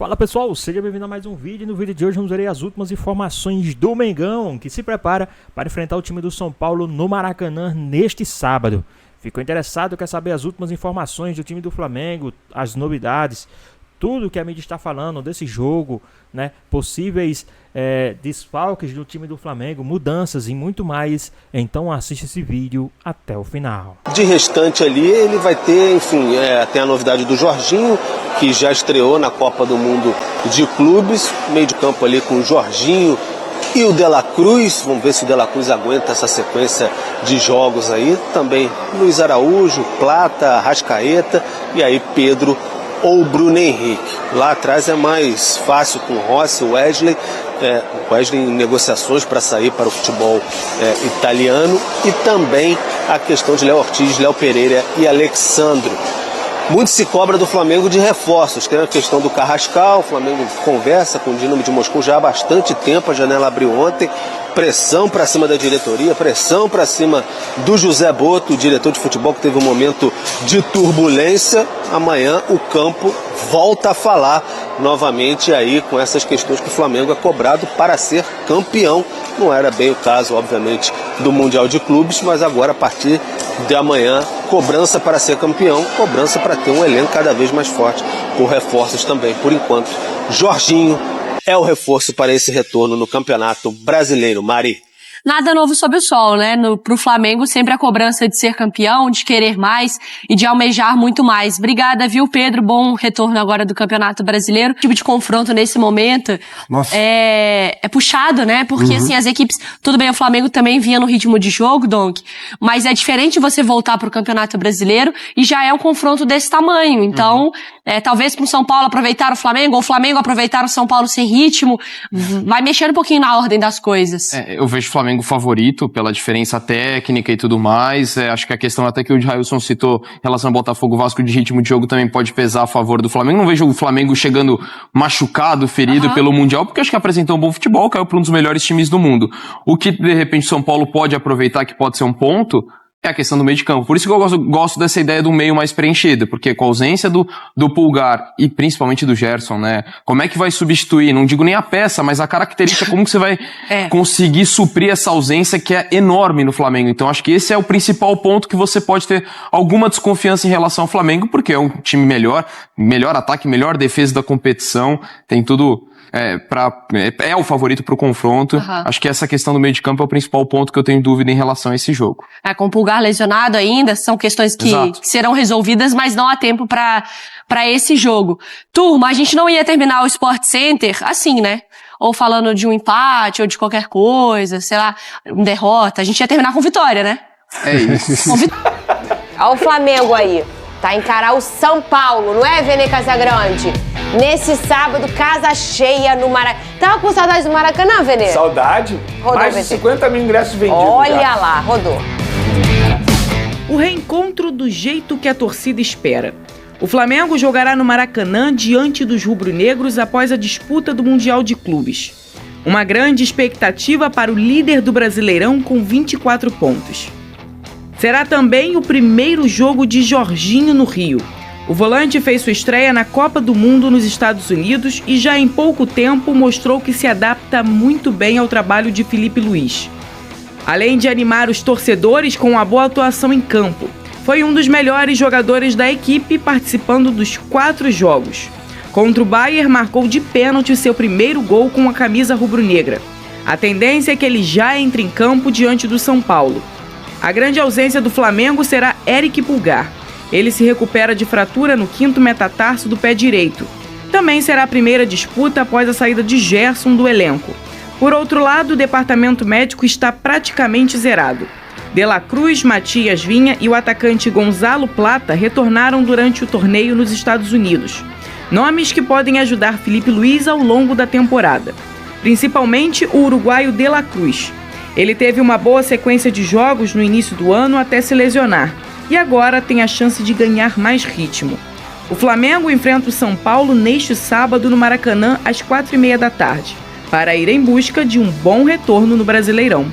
Fala pessoal, seja bem-vindo a mais um vídeo. No vídeo de hoje vamos ver as últimas informações do Mengão, que se prepara para enfrentar o time do São Paulo no Maracanã neste sábado. Ficou interessado, quer saber as últimas informações do time do Flamengo, as novidades, tudo que a mídia está falando desse jogo, né? Possíveis desfalques do time do Flamengo, mudanças e muito mais. Então assiste esse vídeo até o final. De restante ali, ele vai ter, enfim, tem a novidade do Jorginho, que já estreou na Copa do Mundo de Clubes, meio de campo ali com o Jorginho e o De La Cruz. Vamos ver se o De La Cruz aguenta essa sequência de jogos aí. Também Luiz Araújo, Plata, Arrascaeta e aí Pedro ou Bruno Henrique. Lá atrás é mais fácil com Rossi, Wesley em negociações para sair para o futebol italiano, e também a questão de Léo Ortiz, Léo Pereira e Alexandro. Muito se cobra do Flamengo de reforços. Tem a questão do Carrascal. O Flamengo conversa com o Dinamo de Moscou já há bastante tempo. A janela abriu ontem. Pressão para cima da diretoria, pressão para cima do José Boto, o diretor de futebol, que teve um momento de turbulência. Amanhã o campo volta a falar novamente aí com essas questões que o Flamengo é cobrado para ser campeão. Não era bem o caso, obviamente, do Mundial de Clubes, mas agora, a partir de amanhã, cobrança para ser campeão, cobrança para ter um elenco cada vez mais forte, com reforços também. Por enquanto, Jorginho é o reforço para esse retorno no Campeonato Brasileiro. Mari. Nada novo sob o sol, né? Pro Flamengo sempre a cobrança de ser campeão, de querer mais e de almejar muito mais. Obrigada, viu, Pedro? Bom retorno agora do Campeonato Brasileiro. O tipo de confronto nesse momento é puxado, né? Porque assim, as equipes... Tudo bem, o Flamengo também vinha no ritmo de jogo, Donk, mas é diferente você voltar pro Campeonato Brasileiro e já é um confronto desse tamanho. Então, talvez pro São Paulo aproveitar o Flamengo, ou o Flamengo aproveitar o São Paulo sem ritmo, vai mexer um pouquinho na ordem das coisas. Eu vejo o Flamengo favorito pela diferença técnica e tudo mais. Acho que a questão até que o Jailson citou em relação ao Botafogo, Vasco, de ritmo de jogo também pode pesar a favor do Flamengo. Não vejo o Flamengo chegando machucado, ferido pelo Mundial, porque acho que apresentou um bom futebol, caiu para um dos melhores times do mundo. O que de repente São Paulo pode aproveitar, que pode ser um ponto, é a questão do meio de campo. Por isso que eu gosto dessa ideia do meio mais preenchido, porque com a ausência do Pulgar e principalmente do Gerson, né? Como é que vai substituir? Não digo nem a peça, mas a característica, como que você vai conseguir suprir essa ausência que é enorme no Flamengo. Então acho que esse é o principal ponto que você pode ter alguma desconfiança em relação ao Flamengo, porque é um time melhor ataque, melhor defesa da competição, tem tudo... É o favorito pro confronto. Acho que essa questão do meio de campo é o principal ponto que eu tenho dúvida em relação a esse jogo. Com o Pulgar lesionado ainda, são questões que serão resolvidas, mas não há tempo pra esse jogo. Turma, a gente não ia terminar o Sport Center assim, né? Ou falando de um empate, ou de qualquer coisa, sei lá, uma derrota. A gente ia terminar com vitória, né? É isso. Olha o Flamengo aí. Tá encarar o São Paulo, não é, Vene Casagrande? Nesse sábado, casa cheia no Maracanã. Tava com saudade do Maracanã, Vene? Saudade? Rodou, mais de 50 mil ingressos vendidos. Olha lá, rodou. O reencontro do jeito que a torcida espera. O Flamengo jogará no Maracanã diante dos rubro-negros após a disputa do Mundial de Clubes. Uma grande expectativa para o líder do Brasileirão com 24 pontos. Será também o primeiro jogo de Jorginho no Rio. O volante fez sua estreia na Copa do Mundo nos Estados Unidos e já em pouco tempo mostrou que se adapta muito bem ao trabalho de Felipe Luiz. Além de animar os torcedores com uma boa atuação em campo, foi um dos melhores jogadores da equipe participando dos 4 jogos. Contra o Bayern, marcou de pênalti seu primeiro gol com a camisa rubro-negra. A tendência é que ele já entre em campo diante do São Paulo. A grande ausência do Flamengo será Eric Pulgar. Ele se recupera de fratura no 5º metatarso do pé direito. Também será a primeira disputa após a saída de Gerson do elenco. Por outro lado, o departamento médico está praticamente zerado. De La Cruz, Matias Vinha e o atacante Gonzalo Plata retornaram durante o torneio nos Estados Unidos. Nomes que podem ajudar Felipe Luiz ao longo da temporada. Principalmente o uruguaio De La Cruz. Ele teve uma boa sequência de jogos no início do ano até se lesionar, e agora tem a chance de ganhar mais ritmo. O Flamengo enfrenta o São Paulo neste sábado no Maracanã às 4h30 da tarde, para ir em busca de um bom retorno no Brasileirão.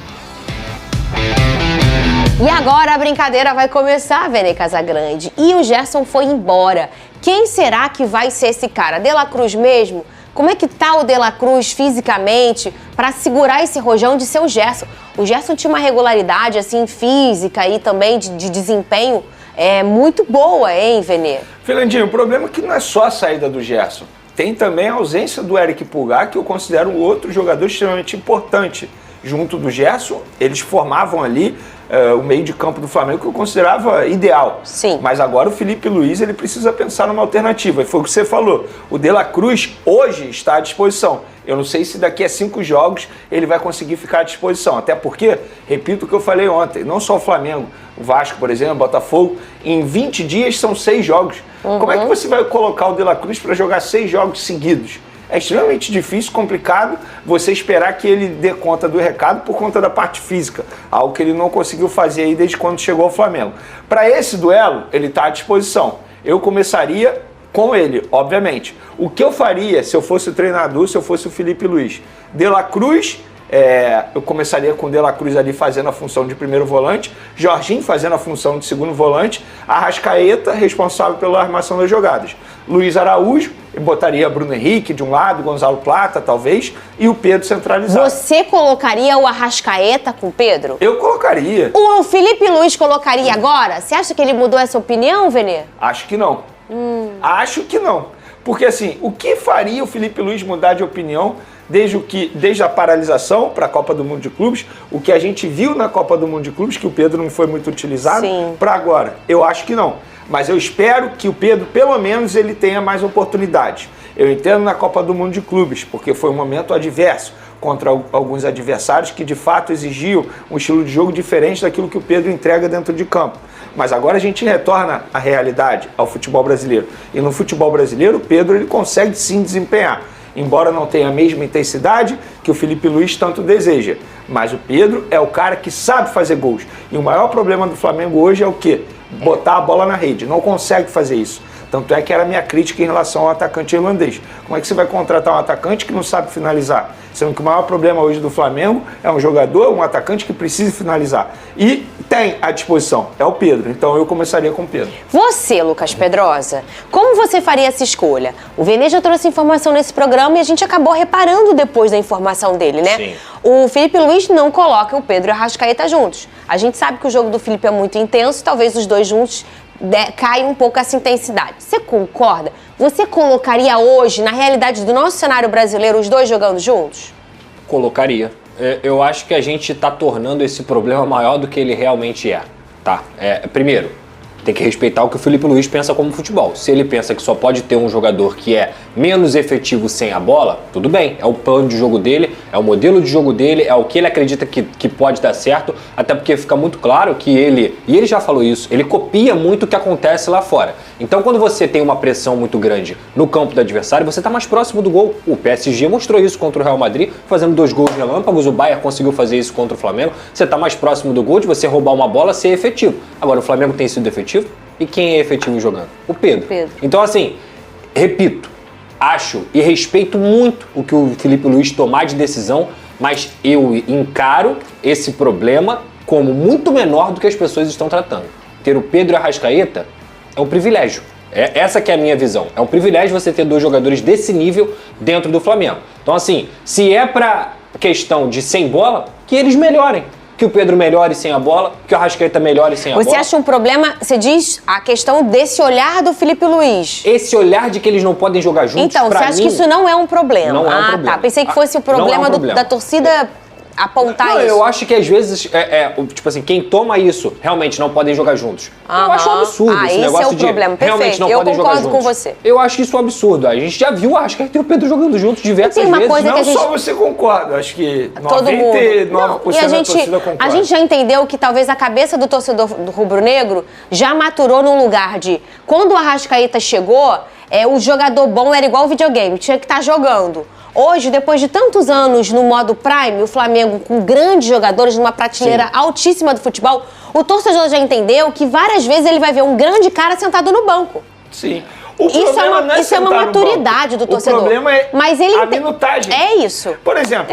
E agora a brincadeira vai começar, Vene Casagrande. E o Gerson foi embora. Quem será que vai ser esse cara? De La Cruz mesmo? Como é que tá o De La Cruz fisicamente para segurar esse rojão de ser o Gerson? O Gerson tinha uma regularidade assim física e também de desempenho muito boa, hein, Vene? Filandinho, o problema é que não é só a saída do Gerson. Tem também a ausência do Eric Pulgar, que eu considero um outro jogador extremamente importante. Junto do Gerson, eles formavam ali o meio de campo do Flamengo, que eu considerava ideal. Sim. Mas agora o Felipe Luiz, ele precisa pensar numa alternativa. E foi o que você falou. O De La Cruz hoje está à disposição. Eu não sei se daqui a 5 jogos ele vai conseguir ficar à disposição. Até porque, repito o que eu falei ontem, não só o Flamengo, o Vasco, por exemplo, o Botafogo, em 20 dias são 6 jogos. Como é que você vai colocar o De La Cruz para jogar 6 jogos seguidos? É extremamente difícil, complicado você esperar que ele dê conta do recado por conta da parte física, algo que ele não conseguiu fazer aí desde quando chegou ao Flamengo. Para esse duelo, ele está à disposição. Eu começaria com ele, obviamente. O que eu faria se eu fosse o treinador, se eu fosse o Felipe Luiz? De La Cruz, eu começaria com o De La Cruz ali fazendo a função de primeiro volante, Jorginho fazendo a função de segundo volante, Arrascaeta responsável pela armação das jogadas, Luiz Araújo, eu botaria Bruno Henrique de um lado, Gonzalo Plata talvez, e o Pedro centralizado. Você colocaria o Arrascaeta com o Pedro? Eu colocaria. O Felipe Luiz colocaria agora? Você acha que ele mudou essa opinião, Vene? Acho que não. Acho que não. Porque assim, o que faria o Felipe Luiz mudar de opinião desde a paralisação para a Copa do Mundo de Clubes, o que a gente viu na Copa do Mundo de Clubes, que o Pedro não foi muito utilizado, para agora? Eu acho que não. Mas eu espero que o Pedro, pelo menos, ele tenha mais oportunidades. Eu entendo na Copa do Mundo de Clubes, porque foi um momento adverso contra alguns adversários que de fato exigiam um estilo de jogo diferente daquilo que o Pedro entrega dentro de campo. Mas agora a gente retorna à realidade, ao futebol brasileiro. E no futebol brasileiro, o Pedro ele consegue sim desempenhar, embora não tenha a mesma intensidade que o Felipe Luiz tanto deseja. Mas o Pedro é o cara que sabe fazer gols. E o maior problema do Flamengo hoje é o quê? Botar a bola na rede. Não consegue fazer isso. Tanto é que era a minha crítica em relação ao atacante irlandês. Como é que você vai contratar um atacante que não sabe finalizar? Sendo que o maior problema hoje do Flamengo é um jogador, um atacante que precisa finalizar. E tem à disposição, é o Pedro. Então eu começaria com o Pedro. Você, Lucas Pedrosa, como você faria essa escolha? O Vene já trouxe informação nesse programa e a gente acabou reparando depois da informação dele, né? Sim. O Felipe Luiz não coloca o Pedro e o Arrascaeta juntos. A gente sabe que o jogo do Felipe é muito intenso, talvez os dois juntos cai um pouco essa intensidade. Você concorda? Você colocaria hoje, na realidade do nosso cenário brasileiro, os dois jogando juntos? Colocaria. Eu acho que a gente está tornando esse problema maior do que ele realmente é. Tá? Primeiro, tem que respeitar o que o Felipe Luiz pensa como futebol. Se ele pensa que só pode ter um jogador que é menos efetivo sem a bola, tudo bem. É o plano de jogo dele, é o modelo de jogo dele, é o que ele acredita que pode dar certo, até porque fica muito claro que ele, e ele já falou isso, ele copia muito o que acontece lá fora. Então quando você tem uma pressão muito grande no campo do adversário, você está mais próximo do gol. O PSG mostrou isso contra o Real Madrid, fazendo 2 gols relâmpagos, o Bayern conseguiu fazer isso contra o Flamengo. Você está mais próximo do gol, de você roubar uma bola, ser efetivo. Agora o Flamengo tem sido efetivo? E quem é efetivo jogando? O Pedro. Então assim, repito, acho e respeito muito o que o Felipe Luiz tomar de decisão, mas eu encaro esse problema como muito menor do que as pessoas estão tratando. Ter o Pedro Arrascaeta é um privilégio. Essa que é a minha visão. É um privilégio você ter 2 jogadores desse nível dentro do Flamengo. Então assim, se é pra questão de sem bola, que eles melhorem. Que o Pedro melhore sem a bola, que o Arrascaeta melhore sem a bola. Você acha um problema, você diz, a questão desse olhar do Felipe Luiz? Esse olhar de que eles não podem jogar juntos, então, você acha que isso não é um problema? Não é um problema. Tá. Pensei que fosse o problema da torcida apontar não, isso. Eu acho que às vezes, tipo assim, quem toma isso realmente não podem jogar juntos. Eu acho um absurdo esse negócio de realmente não podem jogar juntos. Eu concordo com você. Eu acho isso um absurdo. A gente já viu o Arrascaeta e o Pedro jogando juntos diversas vezes. Não só você concorda, acho que 99% da torcida concorda. A gente já entendeu que talvez a cabeça do torcedor do rubro-negro já maturou num lugar de... Quando o Arrascaeta chegou, o jogador bom era igual o videogame, tinha que estar jogando. Hoje, depois de tantos anos no modo Prime, o Flamengo com grandes jogadores numa prateleira altíssima do futebol, o torcedor já entendeu que várias vezes ele vai ver um grande cara sentado no banco. Sim. Isso é uma maturidade do torcedor. O problema é mas ele a minutagem. É isso. Por exemplo,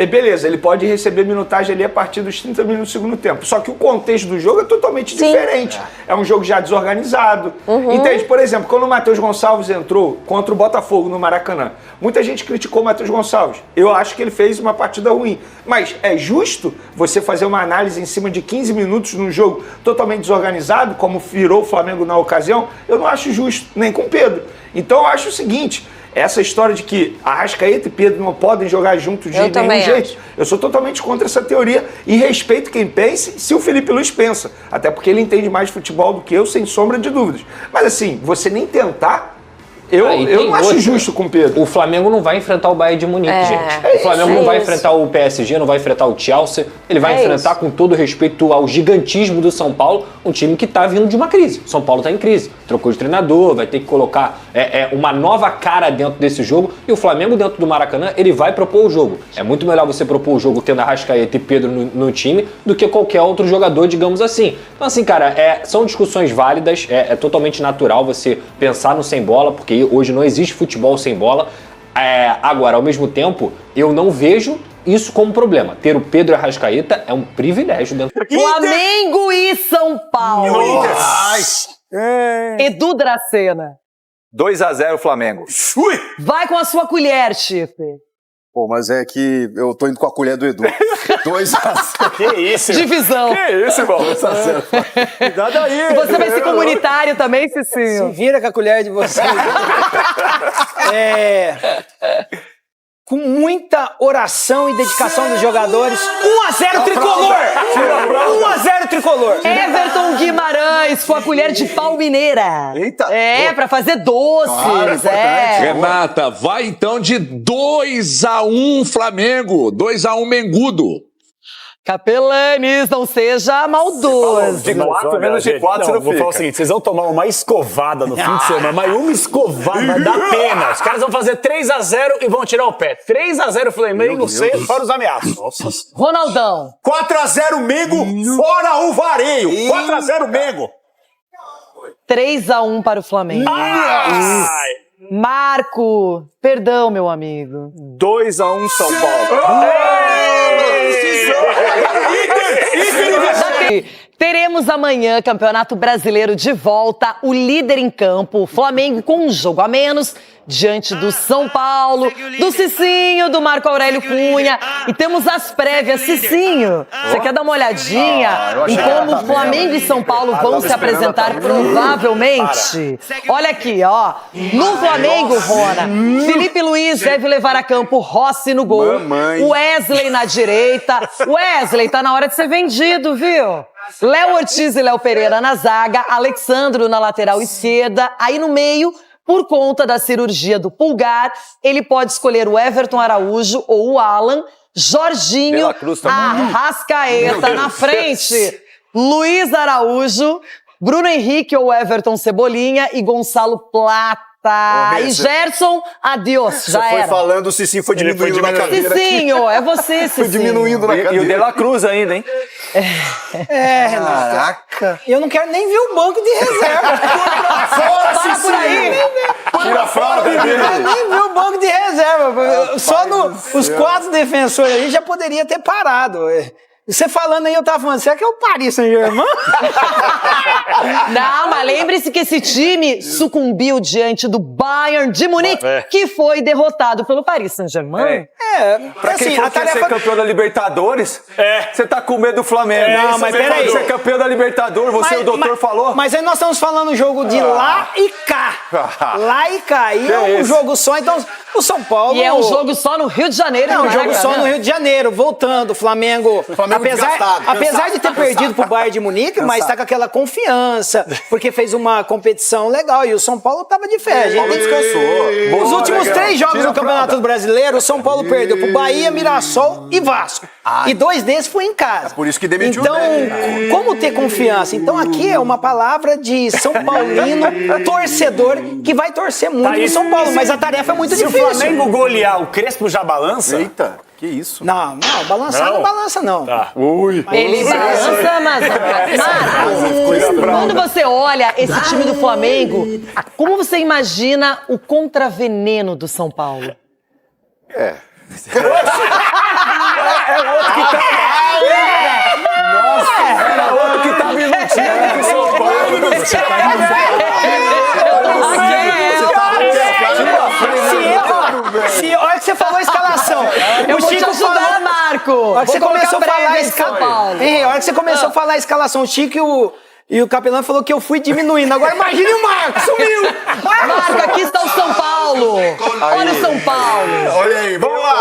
beleza, ele pode receber minutagem ali a partir dos 30 minutos do segundo tempo. Só que o contexto do jogo é totalmente diferente. É um jogo já desorganizado. Entende? Por exemplo, quando o Matheus Gonçalves entrou contra o Botafogo no Maracanã, muita gente criticou o Matheus Gonçalves. Eu acho que ele fez uma partida ruim. Mas é justo você fazer uma análise em cima de 15 minutos num jogo totalmente desorganizado, como virou o Flamengo na ocasião? Eu não acho justo, nem com o Pedro. Então eu acho o seguinte... Essa história de que Arrascaeta e Pedro não podem jogar juntos de nenhum jeito, eu sou totalmente contra essa teoria e respeito quem pense se o Felipe Luiz pensa. Até porque ele entende mais de futebol do que eu, sem sombra de dúvidas. Mas assim, você nem tentar, eu não acho justo com o Pedro. O Flamengo não vai enfrentar o Bayern de Munique, gente. O Flamengo não vai enfrentar o PSG, não vai enfrentar o Chelsea. Ele vai enfrentar, com todo respeito ao gigantismo do São Paulo, um time que tá vindo de uma crise. O São Paulo tá em crise. Trocou de treinador, vai ter que colocar uma nova cara dentro desse jogo. E o Flamengo, dentro do Maracanã, ele vai propor o jogo. É muito melhor você propor o jogo tendo Arrascaeta e Pedro no time do que qualquer outro jogador, digamos assim. Então, assim, cara, são discussões válidas. É totalmente natural você pensar no sem bola, porque hoje não existe futebol sem bola. Agora, ao mesmo tempo, eu não vejo isso como problema. Ter o Pedro Arrascaeta é um privilégio dentro do Flamengo e São Paulo. Edu Dracena. 2-0 Flamengo. Vai com a sua colher, Chifre. Pô, mas é que eu tô indo com a colher do Edu. 2-0. Que isso? Divisão. Que isso, irmão? 2-0. Cuidado aí. Você vai ser comunitário também, Cicinho? Se vira com a colher de vocês. Com muita oração e dedicação dos jogadores. 1-0 tricolor! 1-0 tricolor! Everton Guimarães, com a colher de pau mineira. Eita! Pra fazer doces. Renata, vai então de 2-1 Flamengo. 2-1 Mengudo. Capelanes, não seja maldoso. De 4, menos de 4 você não fica. Vou falar o seguinte, vocês vão tomar uma escovada no fim de semana, mas uma escovada vai dar pena. Os caras vão fazer 3-0 e vão tirar o pé. 3-0 Flamengo, fora os ameaços. Nossa. Ronaldão. 4-0 Mengo, fora o vareio. 4-0 Mengo. 3-1 para o Flamengo. Marco, perdão, meu amigo. 2-1 São Paulo. Teremos amanhã Campeonato Brasileiro de volta, o líder em campo, o Flamengo com um jogo a menos, diante do São Paulo, do Cicinho, do Marco Aurélio Cunha. E temos as prévias. Cicinho, você quer dar uma olhadinha em como o Flamengo e São Paulo vão se apresentar provavelmente? Olha aqui, ó. No Flamengo, Rona, Felipe Luiz deve levar a campo Rossi no gol, Wesley na direita. Wesley, tá na hora de ser vendido, viu? Léo Ortiz e Léo Pereira na zaga, Alexandro na lateral esquerda, aí no meio, por conta da cirurgia do pulgar, ele pode escolher o Everton Araújo ou o Alan, Jorginho, Arrascaeta na frente, Luiz Araújo, Bruno Henrique ou Everton Cebolinha e Gonçalo Plata. E Gerson, adiós, já foi era. falando, o Cicinho foi diminuindo na cadeira. Cicinho, é você, Cicinho. Foi diminuindo na cadeira. E o De La Cruz ainda, hein? Renato. Caraca. Eu não quero nem ver o banco de reserva. Para por aí. Tira fora, bebê. Eu não quero nem ver o banco de reserva. Só os 4 defensores aí já poderia ter parado. Você falando aí, eu tava falando, será que é o Paris Saint-Germain? Não, mas lembre-se que esse time sucumbiu diante do Bayern de Munique, que foi derrotado pelo Paris Saint-Germain. Pra quem for quer ser campeão da Libertadores, você tá com medo do Flamengo. Não, mas peraí. Você é campeão da Libertadores, você, o doutor, falou. Mas aí nós estamos falando jogo de lá e cá. Lá e cá. E é um jogo só, então o São Paulo... E é um jogo só no Rio de Janeiro. É um jogo só no Rio de Janeiro. Voltando, o Flamengo apesar de ter perdido pro Bayern de Munique, mas tá com aquela confiança, porque fez uma competição legal e o São Paulo tava de fé. A gente descansou. Os últimos 3 jogos do Campeonato Brasileiro, o São Paulo perdeu pro Bahia, Mirassol e Vasco. E 2 desses foi em casa. Por isso que demitiu. Então, como ter confiança? Então aqui é uma palavra de São Paulino, torcedor, que vai torcer muito no São Paulo, mas a tarefa é muito difícil. Se o Flamengo golear, o Crespo já balança? Eita. Que isso? Não, balançar não balança, não. Tá. Ele balança, mas... Quando você olha esse time do Flamengo, como você imagina o contraveneno do São Paulo? outro que tá... Nossa, era outro que tava iludindo com São Paulo. Olha que você falou a escalação. Eu vou te ajudar, Marco. Olha que você começou a falar a escalação. Olha que você começou a falar a escalação. O Chico e o Capelão falou que eu fui diminuindo. Agora imagine o Marco, sumiu! Marco, aqui está o São Paulo. Olha o São Paulo. Olha aí, vamos lá.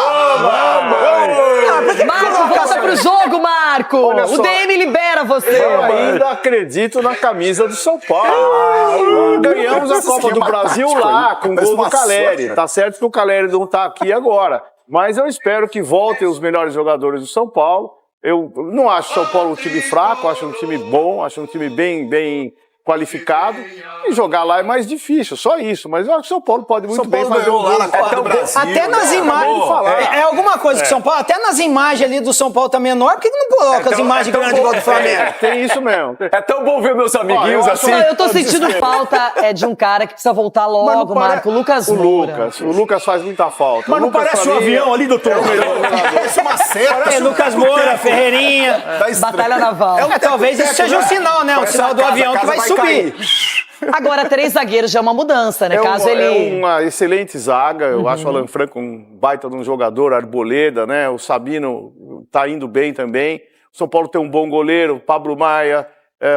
Marco, volta pro jogo, Marco. O DM libera você. Eu ainda acredito na camisa do São Paulo. Ganhamos a Copa do Brasil lá, com o gol do Caleri. Tá certo que o Caleri não tá aqui agora, mas eu espero que voltem os melhores jogadores do São Paulo. Eu não acho o São Paulo um time fraco, acho um time bom, acho um time bem qualificado. E jogar lá é mais difícil, só isso. Mas eu acho que o São Paulo pode muito bem fazer um gol lá na Copa do Brasil. Até nas imagens. É alguma coisa que o São Paulo. Até nas imagens ali do São Paulo tá menor, por que não coloca as imagens grandes igual do Flamengo? Tem isso mesmo. É tão bom ver meus amiguinhos assim. Eu tô sentindo falta de um cara que precisa voltar logo, Marco. Lucas Moura. O Lucas faz muita falta. Mas não parece um avião ali, doutor? Parece uma seta. Lucas Moura, Ferreirinha. Batalha naval. Talvez isso seja um sinal, né? Um sinal do avião que vai subir. Agora, 3 zagueiros já é uma mudança, né? Caso ele... É uma excelente zaga. Eu acho o Alan Franco um baita de um jogador, Arboleda, né? O Sabino tá indo bem também. O São Paulo tem um bom goleiro, Pablo Maia.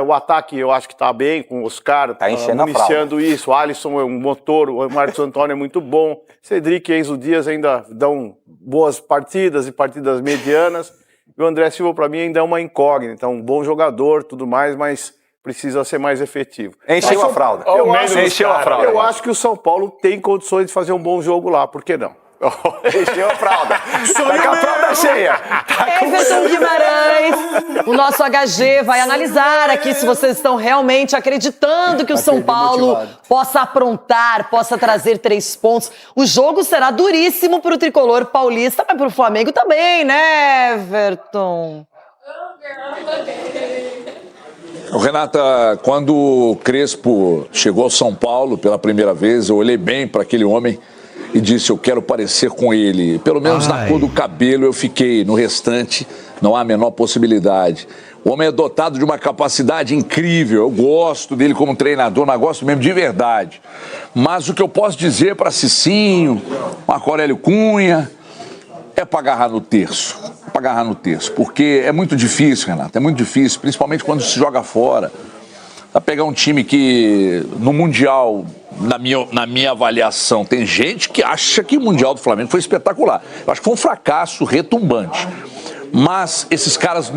O ataque eu acho que tá bem, com o Oscar tá iniciando isso. O Alisson é um motor, o Marcos Antônio é muito bom. Cedric e Enzo Dias ainda dão boas partidas e partidas medianas. E o André Silva, para mim, ainda é uma incógnita. Um bom jogador, tudo mais, mas precisa ser mais efetivo. Encheu a fralda. Eu acho que o São Paulo tem condições de fazer um bom jogo lá, por que não? Encheu a fralda. Tá com a fralda cheia. Everton Guimarães, o nosso HG vai analisar aqui se vocês estão realmente acreditando que o São Paulo possa aprontar, possa trazer 3 pontos. O jogo será duríssimo pro tricolor paulista, mas pro Flamengo também, né, Everton? Renata, quando o Crespo chegou ao São Paulo pela primeira vez, eu olhei bem para aquele homem e disse, eu quero parecer com ele. Pelo menos na cor do cabelo eu fiquei, no restante não há a menor possibilidade. O homem é dotado de uma capacidade incrível, eu gosto dele como treinador, mas gosto mesmo de verdade. Mas o que eu posso dizer para Cicinho, Marco Aurélio Cunha, é para agarrar no terço. Porque é muito difícil, Renato, é muito difícil, principalmente quando se joga fora. Pra pegar um time que no Mundial, na minha avaliação, tem gente que acha que o Mundial do Flamengo foi espetacular. Eu acho que foi um fracasso retumbante. Mas esses caras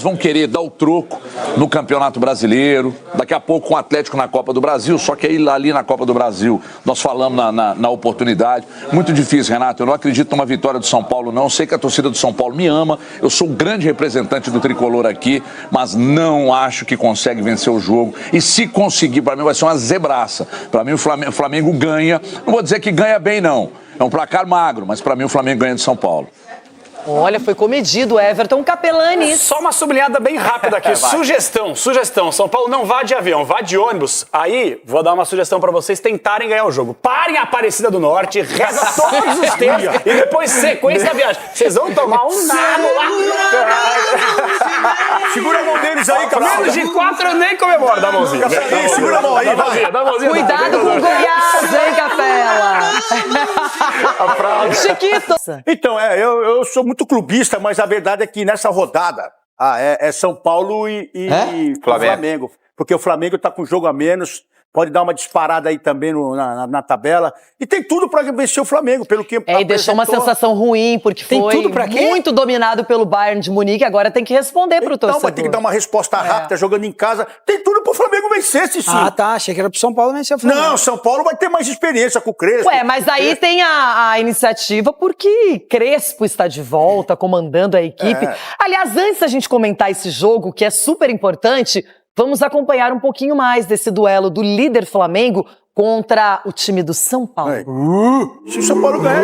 vão querer dar o troco no Campeonato Brasileiro, daqui a pouco com o Atlético na Copa do Brasil, só que aí ali na Copa do Brasil nós falamos na oportunidade. Muito difícil, Renato, eu não acredito numa vitória do São Paulo não, sei que a torcida do São Paulo me ama, eu sou um grande representante do tricolor aqui, mas não acho que consegue vencer o jogo, e se conseguir, para mim vai ser uma zebraça. Para mim o Flamengo ganha, não vou dizer que ganha bem não, é um placar magro, mas para mim o Flamengo ganha de São Paulo. Olha, foi comedido, Everton Capelani. Só uma sublinhada bem rápida aqui. Sugestão. São Paulo não vá de avião, vá de ônibus. Aí, vou dar uma sugestão pra vocês tentarem ganhar o jogo. Parem a Aparecida do Norte, reza todos os tempos e depois sequência da viagem. Vocês vão tomar um nabo lá. Segura a mão deles aí, cara. Menos de 4 eu nem comemoro. Dá a mãozinha. Segura a mão aí, vai. Dá a mãozinha. Cuidado com o Goiás, hein, Capela? Chiquito. Então, eu sou muito clubista, mas a verdade é que nessa rodada é São Paulo e Flamengo. Porque o Flamengo está com jogo a menos, pode dar uma disparada aí também na tabela. E tem tudo para vencer o Flamengo, pelo que e deixou uma sensação ruim, porque tem foi tudo pra quê? Muito dominado pelo Bayern de Munique, agora tem que responder pro torcedor. Então, vai ter que dar uma resposta rápida, jogando em casa. Tem tudo pro Flamengo vencer, Cici. Ah, tá. Achei que era pro São Paulo vencer o Flamengo. Não, São Paulo vai ter mais experiência com o Crespo. Ué, mas aí tem a iniciativa porque Crespo está de volta, comandando a equipe. Aliás, antes da gente comentar esse jogo, que é super importante, vamos acompanhar um pouquinho mais desse duelo do líder Flamengo contra o time do São Paulo. Se o São Paulo ganhar,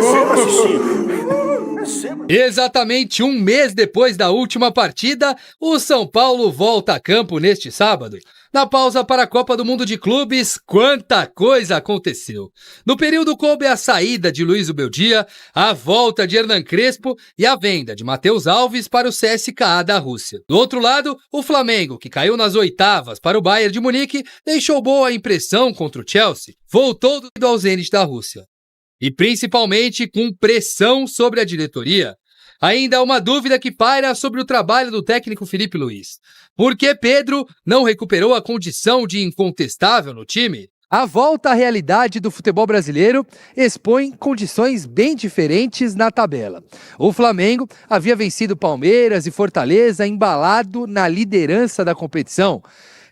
Exatamente um mês depois da última partida, o São Paulo volta a campo neste sábado. Na pausa para a Copa do Mundo de Clubes, quanta coisa aconteceu. No período coube a saída de Luiz Ubeldia, a volta de Hernan Crespo e a venda de Matheus Alves para o CSKA da Rússia. Do outro lado, o Flamengo, que caiu nas oitavas para o Bayern de Munique, deixou boa impressão contra o Chelsea, voltou ao Zenit da Rússia. E principalmente com pressão sobre a diretoria. Ainda há uma dúvida que paira sobre o trabalho do técnico Filipe Luís. Por que Pedro não recuperou a condição de incontestável no time? A volta à realidade do futebol brasileiro expõe condições bem diferentes na tabela. O Flamengo havia vencido Palmeiras e Fortaleza embalado na liderança da competição.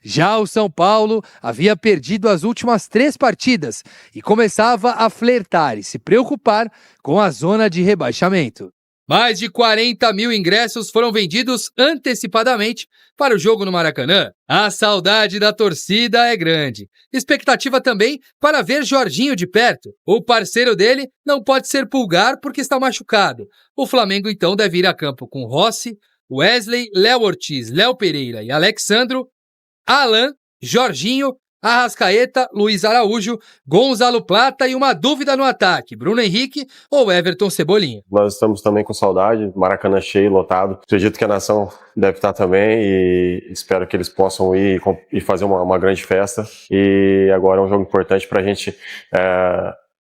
Já o São Paulo havia perdido as últimas 3 partidas e começava a flertar e se preocupar com a zona de rebaixamento. Mais de 40 mil ingressos foram vendidos antecipadamente para o jogo no Maracanã. A saudade da torcida é grande. Expectativa também para ver Jorginho de perto. O parceiro dele não pode ser Pulgar porque está machucado. O Flamengo então deve ir a campo com Rossi, Wesley, Léo Ortiz, Léo Pereira e Alexandro, Alan, Jorginho, Arrascaeta, Luiz Araújo, Gonzalo Plata e uma dúvida no ataque, Bruno Henrique ou Everton Cebolinha. Nós estamos também com saudade, Maracanã cheio, lotado. Acredito que a nação deve estar também e espero que eles possam ir e fazer uma grande festa. E agora é um jogo importante para a gente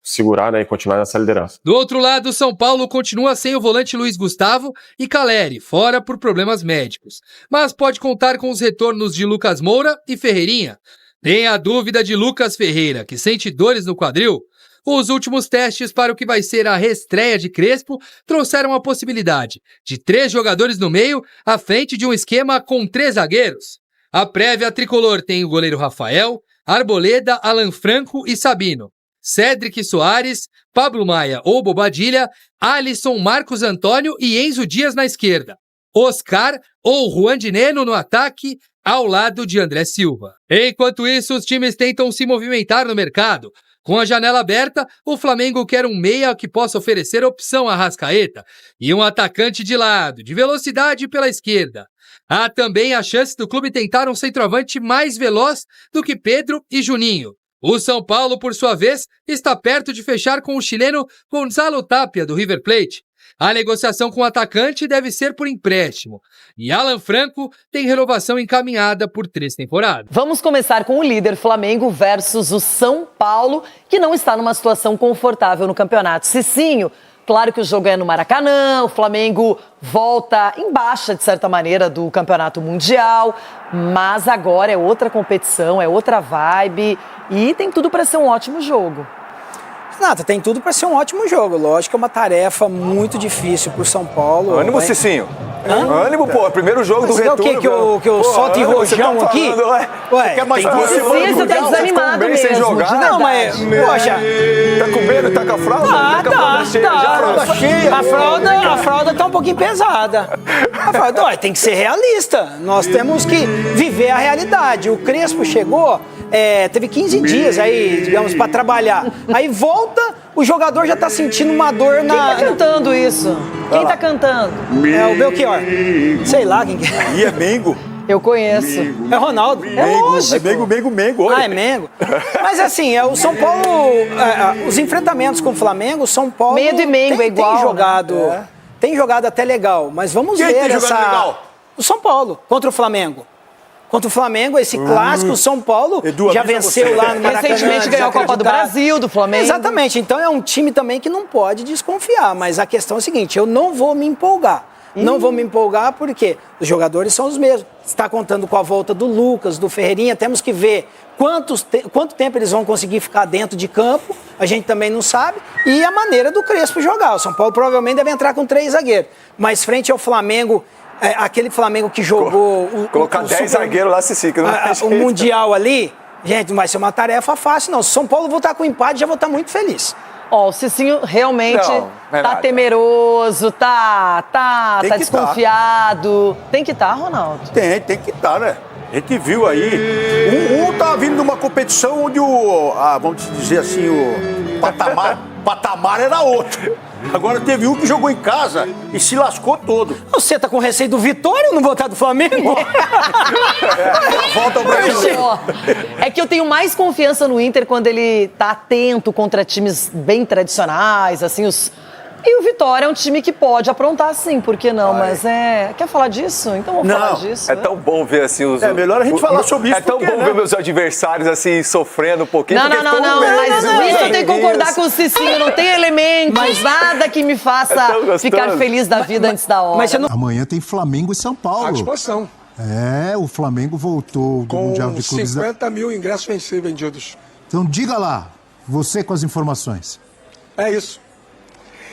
segurar, né, e continuar nessa liderança. Do outro lado, o São Paulo continua sem o volante Luiz Gustavo e Caleri, fora por problemas médicos. Mas pode contar com os retornos de Lucas Moura e Ferreirinha. Tem a dúvida de Lucas Ferreira, que sente dores no quadril. Os últimos testes para o que vai ser a reestreia de Crespo trouxeram a possibilidade de 3 jogadores no meio, à frente de um esquema com 3 zagueiros. A prévia tricolor tem o goleiro Rafael, Arboleda, Alan Franco e Sabino. Cédric Soares, Pablo Maia ou Bobadilha, Alisson, Marcos Antônio e Enzo Dias na esquerda. Oscar ou Juan Dineno no ataque, ao lado de André Silva. Enquanto isso, os times tentam se movimentar no mercado. Com a janela aberta, o Flamengo quer um meia que possa oferecer opção a Arrascaeta e um atacante de lado, de velocidade pela esquerda. Há também a chance do clube tentar um centroavante mais veloz do que Pedro e Juninho. O São Paulo, por sua vez, está perto de fechar com o chileno Gonzalo Tapia, do River Plate. A negociação com o atacante deve ser por empréstimo. E Alan Franco tem renovação encaminhada por 3 temporadas. Vamos começar com o líder Flamengo versus o São Paulo, que não está numa situação confortável no campeonato. Cicinho, claro que o jogo é no Maracanã, o Flamengo volta em baixa, de certa maneira, do campeonato mundial, mas agora é outra competição, é outra vibe e tem tudo para ser um ótimo jogo. Renata, tem tudo para ser um ótimo jogo. Lógico que é uma tarefa muito difícil pro São Paulo. Ânimo, Cicinho. Ânimo, pô. Primeiro jogo do retorno. Você quer que eu solte rojão aqui? Ué, quer mais você tá desanimado mesmo. Sem jogar? Não, mas, poxa... Tá com medo? Tá com a fralda? A fralda tá um pouquinho pesada. Tem que ser realista. Nós temos que viver a realidade. O Crespo chegou... teve 15 dias aí, digamos, pra trabalhar. Aí volta, o jogador já tá sentindo uma dor na... Quem tá cantando isso? Quem tá cantando? É o Belchior. Sei lá quem que é. E é Mengo? Eu conheço. É Ronaldo. É lógico. É Mengo. Ah, é Mengo. Mas assim, o São Paulo, os enfrentamentos com o Flamengo, o São Paulo... Medo e Mengo é igual. Tem jogado, tem jogado até legal, mas vamos ver tem jogado legal? O São Paulo, contra o Flamengo. Contra o Flamengo, esse clássico, o São Paulo já venceu lá no Maracanã. Recentemente ganhou a Copa do Brasil, do Flamengo. Exatamente, então é um time também que não pode desconfiar, mas a questão é a seguinte, eu não vou me empolgar. Não vou me empolgar porque os jogadores são os mesmos. Está contando com a volta do Lucas, do Ferreirinha, temos que ver quanto tempo eles vão conseguir ficar dentro de campo, a gente também não sabe, e a maneira do Crespo jogar. O São Paulo provavelmente deve entrar com 3 zagueiros, mas frente ao Flamengo... aquele Flamengo que jogou... Colocar 10 zagueiros lá, Cici, que não tem jeito. O Mundial ali, gente, não vai ser uma tarefa fácil, não. Se São Paulo voltar com empate, já vou estar muito feliz. O Cicinho realmente tá temeroso, tá desconfiado. Tem que estar, Ronaldo? Tem que estar, né? A gente viu aí, tá vindo de uma competição onde vamos dizer assim, o patamar era outro. Agora teve um que jogou em casa e se lascou todo. Você tá com receio do Vitória ou não votar do Flamengo? Volta ao Brasil. É que eu tenho mais confiança no Inter quando ele tá atento contra times bem tradicionais, assim, E o Vitória é um time que pode aprontar sim, por que não? Mas quer falar disso? Então vamos falar disso. É tão bom ver assim os... É melhor a gente falar sobre isso. É tão bom ver meus adversários assim sofrendo um pouquinho. Não, mas isso eu tenho que concordar com o Cicinho. Não tem elementos, nada que me faça ficar feliz da vida antes da hora. Amanhã tem Flamengo e São Paulo. À disposição. O Flamengo voltou do Mundial de Clubes. 50 mil ingressos vendidos. Então diga lá, você com as informações. É isso.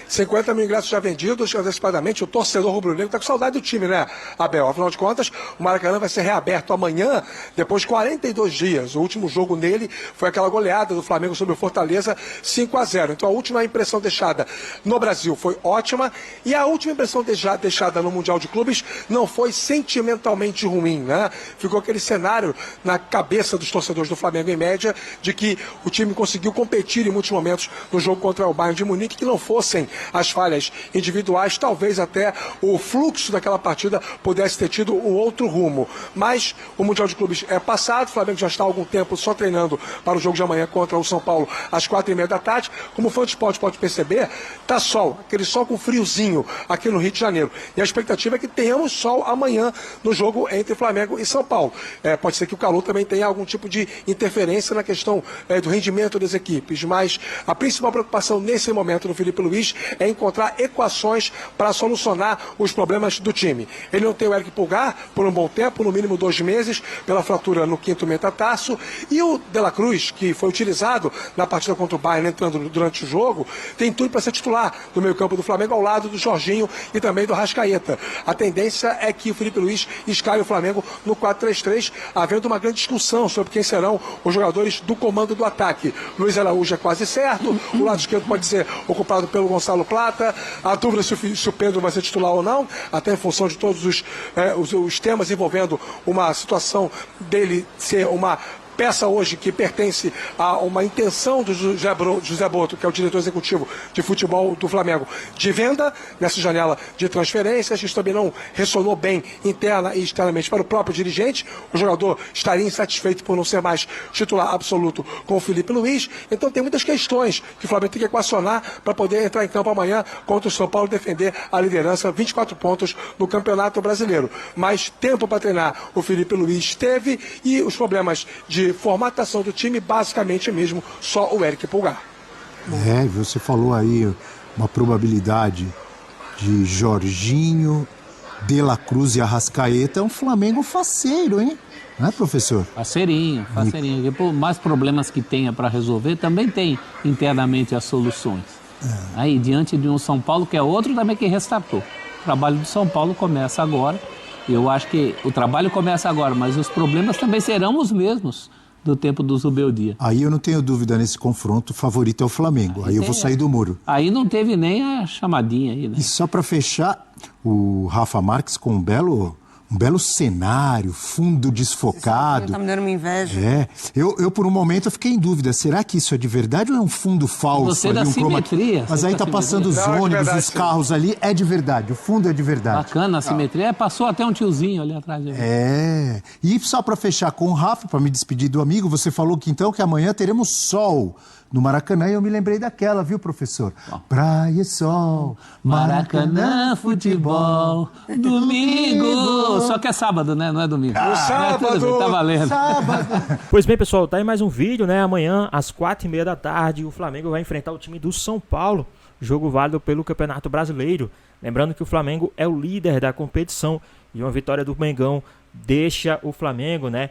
50 mil ingressos já vendidos antecipadamente. O torcedor rubro-negro está com saudade do time, né, Abel? Afinal de contas, o Maracanã vai ser reaberto amanhã, depois de 42 dias. O último jogo nele foi aquela goleada do Flamengo sobre o Fortaleza, 5-0. Então a última impressão deixada no Brasil foi ótima e a última impressão deixada no Mundial de Clubes não foi sentimentalmente ruim, né? Ficou aquele cenário na cabeça dos torcedores do Flamengo, em média, de que o time conseguiu competir em muitos momentos no jogo contra o Bayern de Munique, que não fossem as falhas individuais, talvez até o fluxo daquela partida pudesse ter tido um outro rumo. Mas o Mundial de Clubes é passado, o Flamengo já está há algum tempo só treinando para o jogo de amanhã contra o São Paulo às 4h30 da tarde. Como o fã de esporte pode perceber, tá sol, aquele sol com friozinho aqui no Rio de Janeiro. E a expectativa é que tenhamos sol amanhã no jogo entre Flamengo e São Paulo. Pode ser que o calor também tenha algum tipo de interferência na questão do rendimento das equipes, mas a principal preocupação nesse momento do Felipe Luiz é encontrar equações para solucionar os problemas do time. Ele não tem o Eric Pulgar por um bom tempo, no mínimo 2 meses, pela fratura no 5º metatarso, e o De La Cruz, que foi utilizado na partida contra o Bayern, entrando durante o jogo, tem tudo para ser titular do meio campo do Flamengo, ao lado do Jorginho e também do Arrascaeta. A tendência é que o Felipe Luiz escale o Flamengo no 4-3-3, havendo uma grande discussão sobre quem serão os jogadores do comando do ataque. Luiz Araújo é quase certo, o lado esquerdo pode ser ocupado pelo Gonçalo Plata, a dúvida se o Pedro vai ser titular ou não, até em função de todos os temas envolvendo uma situação dele ser uma peça hoje que pertence a uma intenção do José Boto, que é o diretor executivo de futebol do Flamengo, de venda nessa janela de transferências. Isso também não ressonou bem interna e externamente para o próprio dirigente. O jogador estaria insatisfeito por não ser mais titular absoluto com o Felipe Luiz. Então tem muitas questões que o Flamengo tem que equacionar para poder entrar em campo amanhã contra o São Paulo e defender a liderança, 24 pontos no Campeonato Brasileiro. Mas tempo para treinar o Felipe Luiz teve, e os problemas de formatação do time, basicamente mesmo só o Eric Pulgar. Você falou aí uma probabilidade de Jorginho, De La Cruz e Arrascaeta. É um Flamengo faceiro, hein? Não é, professor? Faceirinho. E por mais problemas que tenha para resolver, também tem internamente as soluções. Aí, diante de um São Paulo, que é outro também que restartou. O trabalho do São Paulo começa agora. Eu acho que o trabalho começa agora, mas os problemas também serão os mesmos do tempo do Zubeldia. Aí eu não tenho dúvida, nesse confronto, o favorito é o Flamengo. Aí eu vou sair do muro. Aí não teve nem a chamadinha aí, né? E só para fechar, o Rafa Marques com um belo cenário, fundo desfocado. Tá me dando uma inveja. Eu por um momento eu fiquei em dúvida, será que isso é de verdade ou é um fundo falso? Você da simetria. Mas aí tá passando os ônibus, os carros ali, é de verdade, o fundo é de verdade. Bacana a simetria, passou até um tiozinho ali atrás de mim. E só para fechar com o Rafa, para me despedir do amigo, você falou que amanhã teremos sol no Maracanã, e eu me lembrei daquela, viu, professor? Praia e sol, Maracanã, futebol, domingo. Só que é sábado, né? Não é domingo. Sábado! Tá valendo. Pois bem, pessoal, tá aí mais um vídeo, né? Amanhã, às 4h30 da tarde, o Flamengo vai enfrentar o time do São Paulo, jogo válido pelo Campeonato Brasileiro. Lembrando que o Flamengo é o líder da competição e uma vitória do Mengão deixa o Flamengo, né?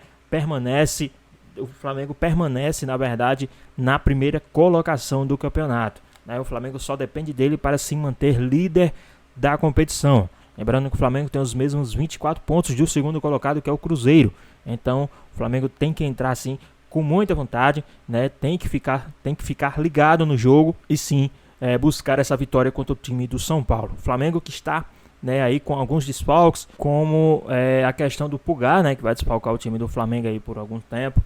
O Flamengo permanece, na verdade, na primeira colocação do campeonato, né? O Flamengo só depende dele para se manter líder da competição. Lembrando que o Flamengo tem os mesmos 24 pontos do segundo colocado, que é o Cruzeiro. Então, o Flamengo tem que entrar, assim, com muita vontade, né? Tem que ficar ligado no jogo e, sim, buscar essa vitória contra o time do São Paulo. O Flamengo que está, né, aí com alguns desfalques, como a questão do Pulgar, né, que vai desfalcar o time do Flamengo aí por algum tempo.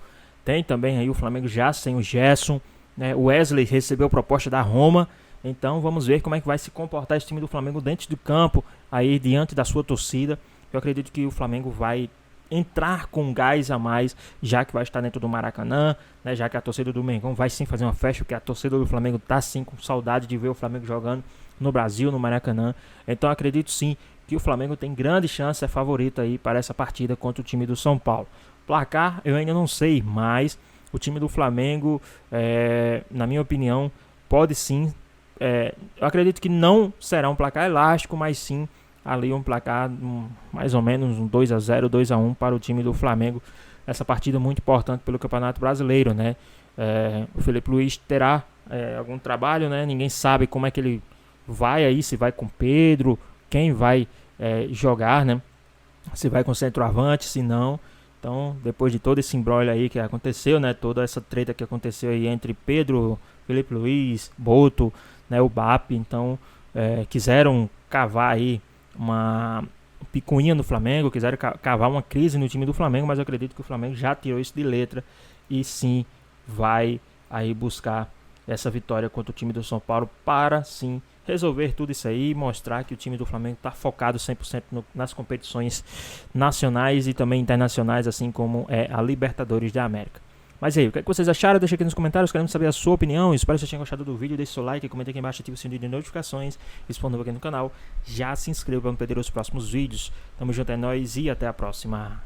Tem também aí o Flamengo já sem o Gerson, né? O Wesley recebeu proposta da Roma Então vamos ver como é que vai se comportar esse time do Flamengo dentro do campo, aí diante da sua torcida. Eu acredito que o Flamengo vai entrar com gás a mais, já que vai estar dentro do Maracanã, né, já que a torcida do Mengão vai sim fazer uma festa, porque a torcida do Flamengo tá sim com saudade de ver o Flamengo jogando no Brasil, no Maracanã. Então acredito sim que o Flamengo tem grande chance, é favorito aí para essa partida contra o time do São Paulo. Placar eu ainda não sei, mas o time do Flamengo, na minha opinião, pode sim, eu acredito que não será um placar elástico, mas sim ali um placar mais ou menos um 2-0, 2-1 para o time do Flamengo. Essa partida muito importante pelo Campeonato Brasileiro, né? O Felipe Luiz terá algum trabalho, né? Ninguém sabe como é que ele vai aí, se vai com Pedro, quem vai jogar, né? Se vai com centroavante, se não. Então, depois de todo esse imbróglio aí que aconteceu, né? Toda essa treta que aconteceu aí entre Pedro, Felipe Luiz, Boto, né? O BAP, então quiseram cavar aí uma picuinha no Flamengo, quiseram cavar uma crise no time do Flamengo, mas eu acredito que o Flamengo já tirou isso de letra e sim vai aí buscar essa vitória contra o time do São Paulo para sim resolver tudo isso aí e mostrar que o time do Flamengo está focado 100% nas competições nacionais e também internacionais, assim como a Libertadores da América. Mas aí, o que é que vocês acharam? Deixa aqui nos comentários, queremos saber a sua opinião. Espero que vocês tenham gostado do vídeo, deixe seu like, comente aqui embaixo, ative o sininho de notificações. E se for novo aqui no canal, já se inscreva para não perder os próximos vídeos. Tamo junto, é nóis e até a próxima.